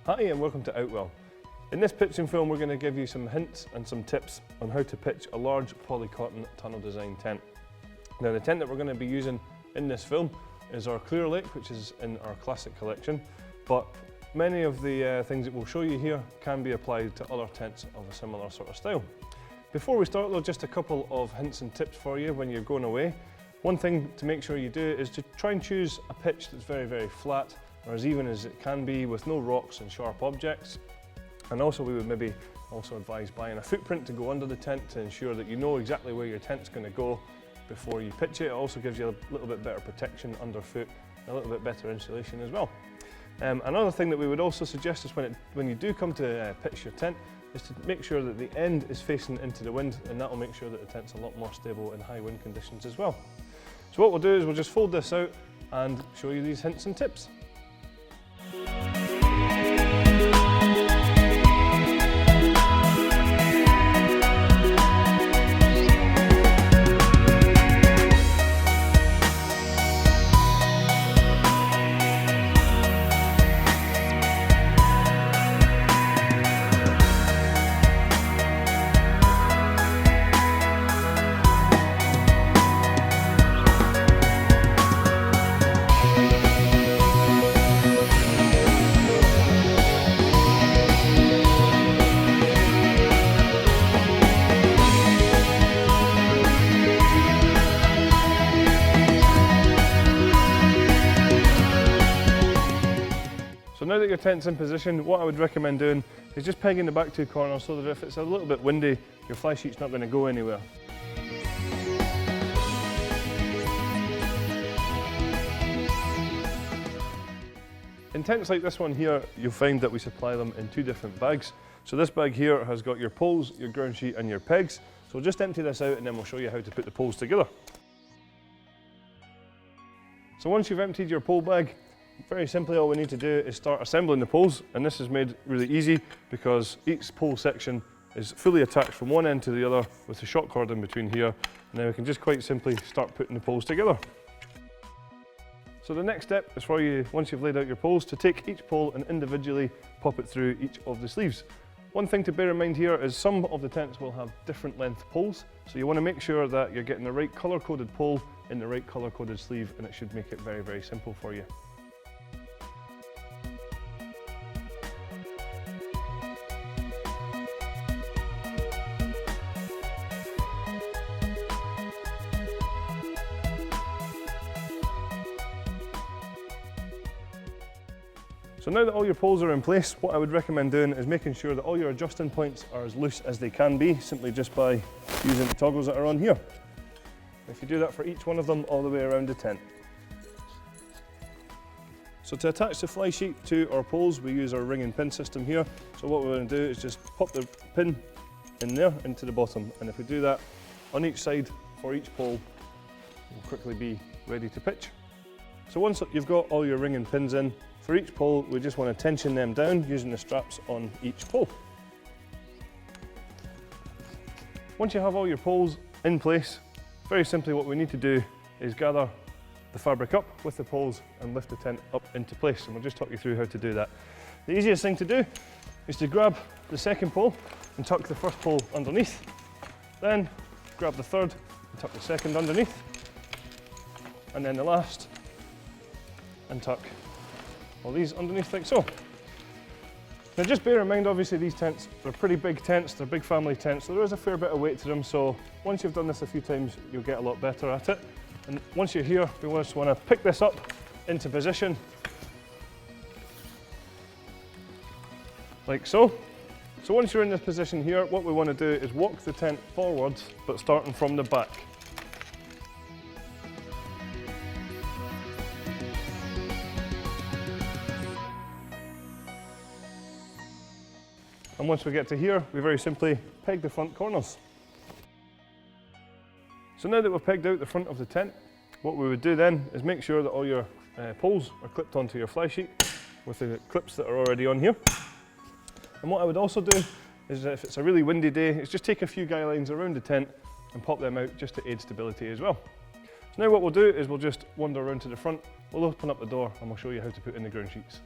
Hi and welcome to Outwell. In this pitching film we're going to give you some hints and some tips on how to pitch a large polycotton tunnel design tent. Now the tent that we're going to be using in this film is our Clear Lake, which is in our classic collection, but many of the things that we'll show you here can be applied to other tents of a similar sort of style. Before we start though, just a couple of hints and tips for you when you're going away. One thing to make sure you do is to try and choose a pitch that's very, very flat, or as even as it can be, with no rocks and sharp objects. And also we would maybe also advise buying a footprint to go under the tent to ensure that you know exactly where your tent's going to go before you pitch it. It also gives you a little bit better protection underfoot, and a little bit better insulation as well. Another thing that we would also suggest is when you do come to pitch your tent, is to make sure that the end is facing into the wind, and that will make sure that the tent's a lot more stable in high wind conditions as well. So what we'll do is we'll just fold this out and show you these hints and tips. So now that your tent's in position, what I would recommend doing is just pegging the back two corners so that if it's a little bit windy, your fly sheet's not going to go anywhere. In tents like this one here, you'll find that we supply them in two different bags. So this bag here has got your poles, your ground sheet and your pegs. So we'll just empty this out and then we'll show you how to put the poles together. So once you've emptied your pole bag, very simply all we need to do is start assembling the poles, and this is made really easy because each pole section is fully attached from one end to the other with a short cord in between here, and then we can just quite simply start putting the poles together. So the next step is for you, once you've laid out your poles, to take each pole and individually pop it through each of the sleeves. One thing to bear in mind here is some of the tents will have different length poles, so you want to make sure that you're getting the right colour coded pole in the right colour coded sleeve, and it should make it very, very simple for you. So now that all your poles are in place, what I would recommend doing is making sure that all your adjusting points are as loose as they can be, simply just by using the toggles that are on here. If you do that for each one of them all the way around the tent. So to attach the fly sheet to our poles, we use our ring and pin system here. So what we're going to do is just pop the pin in there into the bottom, and if we do that on each side for each pole, we'll quickly be ready to pitch. So once you've got all your ring and pins in, for each pole we just want to tension them down using the straps on each pole. Once you have all your poles in place, very simply what we need to do is gather the fabric up with the poles and lift the tent up into place, and we'll just talk you through how to do that. The easiest thing to do is to grab the second pole and tuck the first pole underneath, then grab the third and tuck the second underneath, and then the last and tuck all these underneath like so. Now just bear in mind, obviously these tents, they're pretty big tents, they're big family tents, so there is a fair bit of weight to them, so once you've done this a few times you'll get a lot better at it. And once you're here, we just want to pick this up into position like so. So once you're in this position here, what we want to do is walk the tent forwards, but starting from the back. And once we get to here, we very simply peg the front corners. So now that we've pegged out the front of the tent, what we would do then is make sure that all your poles are clipped onto your fly sheet with the clips that are already on here. And what I would also do is, if it's a really windy day, is just take a few guy lines around the tent and pop them out just to aid stability as well. So now what we'll do is we'll just wander around to the front, we'll open up the door and we'll show you how to put in the ground sheets.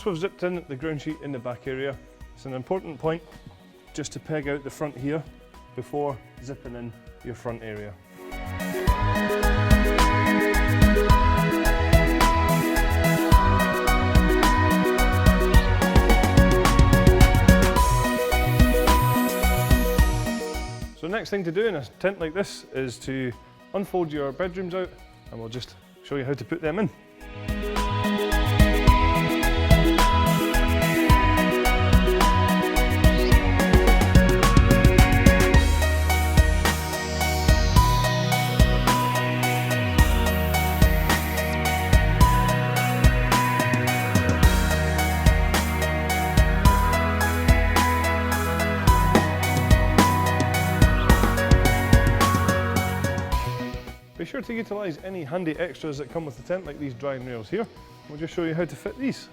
once we've zipped in the ground sheet in the back area, it's an important point just to peg out the front here before zipping in your front area. So the next thing to do in a tent like this is to unfold your bedrooms out, and we'll just show you how to put them in. Be sure to utilise any handy extras that come with the tent, like these drying rails here. We'll just show you how to fit these.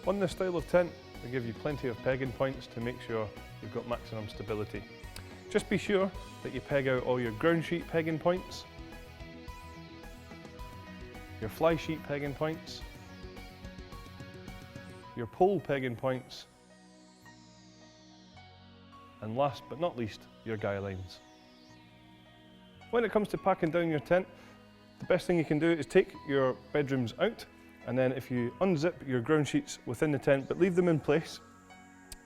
On this style of tent, we give you plenty of pegging points to make sure you've got maximum stability. Just be sure that you peg out all your ground sheet pegging points, your fly sheet pegging points, your pole pegging points, and last but not least, your guy lines. When it comes to packing down your tent, the best thing you can do is take your bedrooms out, and then if you unzip your ground sheets within the tent but leave them in place,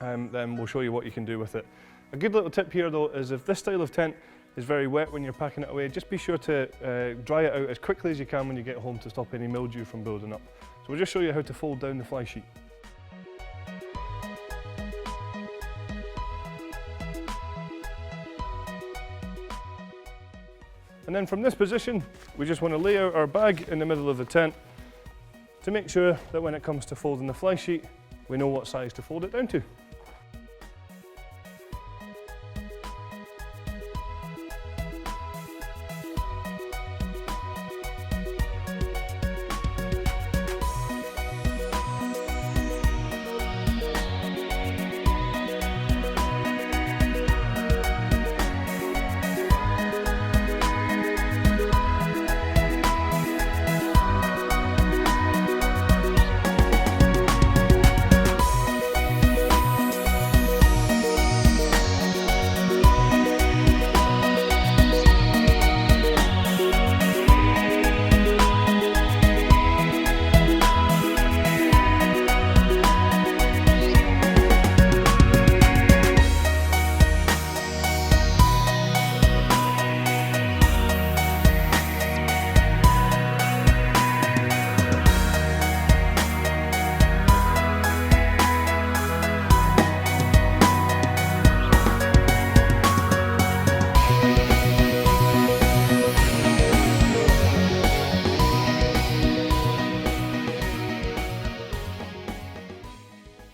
then we'll show you what you can do with it. A good little tip here though is if this style of tent is very wet when you're packing it away, just be sure to dry it out as quickly as you can when you get home to stop any mildew from building up. So we'll just show you how to fold down the fly sheet. And then from this position, we just want to lay out our bag in the middle of the tent to make sure that when it comes to folding the fly sheet, we know what size to fold it down to.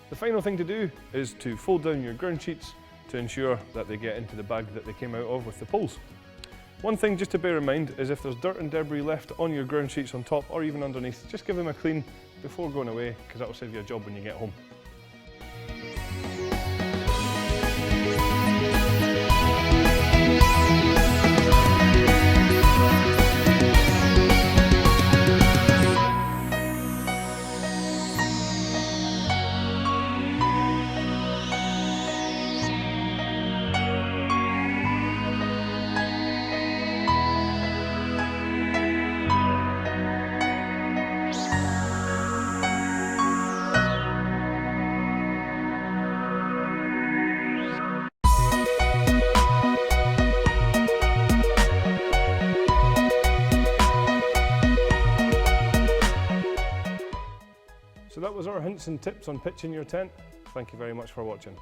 The final thing to do is to fold down your ground sheets to ensure that they get into the bag that they came out of with the poles. One thing just to bear in mind is if there's dirt and debris left on your ground sheets on top or even underneath, just give them a clean before going away, because that will save you a job when you get home. So that was our hints and tips on pitching your tent. Thank you very much for watching.